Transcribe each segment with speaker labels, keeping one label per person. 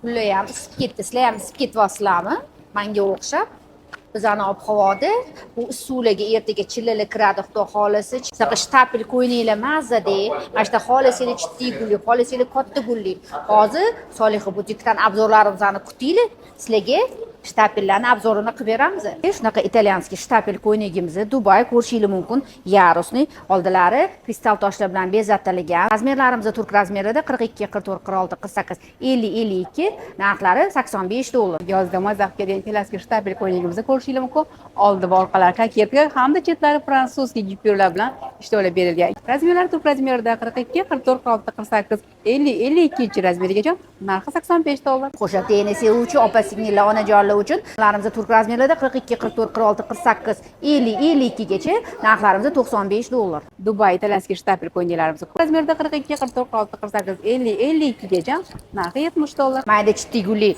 Speaker 1: Ular ham isib ketdi. Sizlar ham isib ketyapsizlarmi? Menga o'xshab. Bizani ob-havoda bu issiqlarga ertaga chillali kiradi, xudo xolisi. Shunaqa shtapel qo'yninglar mazada. Mana shunda xolisini chitli gulli, xolisini katta gulli. Hozir Solixa butikdan obzorlarimizni kutinglar. Sizlarga shtapellarni obzorini qilib beramiz. Shunaqa italyanskiy shtapel qo'ynigimizni Dubay ko'rishingiz mumkin. Yarusni oldilari kristal toshlar bilan bezatilgan. Razmerlarimiz turk razmerida 42, 44, 46, 48, 50, 52, narxlari $85.
Speaker 2: Yozda mazax kelgan klassik shtapel qo'ynigimizni ko'rishingiz mumkin. Oldi va orqalari koketga hamda chetlari fransuzskiy gipyurlar bilan ishlovlar berilgan. Razmerlar turk razmerida 42, 44, 46, 48, 50, 52 razmerigacha narxi $85.
Speaker 1: Qo'sha teni sevuvchi opa-singillar, onajonlar uchun narxlarimiz turk razmerida 42, 44, 46, 48, 50, 52 gacha, narxlarimiz $95.
Speaker 2: Dubay italyanskiy shtapel qo'yninglarimiz razmerida 42, 44, 46, 48, 50, 52 gacha narxi $70.
Speaker 1: Mayda chitli gulli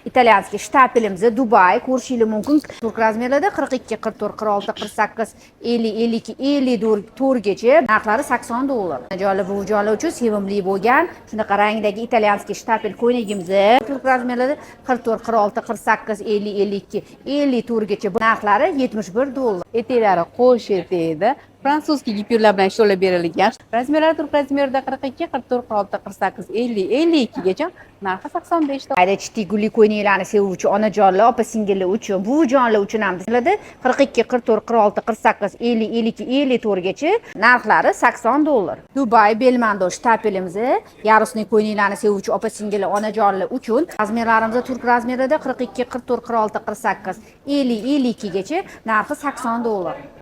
Speaker 1: italyanskiy shtapelimizni Dubay ko'rishingiz mumkin. Turk razmerida 42, 44, 46, 48, 50, 52, 54 gacha, narxlari $80. Jolib buvijonlar uchun sevimli bo'lgan shunaqa rangdagi italyanskiy shtapel qo'ynigimizni turk razmerida 44, 46, 48, 50, 52, 54 gacha, narxlari $71.
Speaker 2: Etaklari qo'sh etakda fransuzskiy gipyurlar bilan ishlovlar berilgan. Razmerlar turk razmerida 42, 44, 46, 48, 50, 52 gacha narxi $85.
Speaker 1: Mayda chitli gulli qo'yninglarni sevuvchi onajonlar, opa-singillar uchun, buvijonlar uchun ham 42, 44, 46, 48, 50, 52, 54 gacha, narxlari $80. Dubay belmando shtapelimizni yarusning qo'yninglarni sevuvchi opa-singillar onajonlar uchun razmerlarimiz turk razmerida 42, 44, 46, 48, 50, 52 gacha, narxi $80.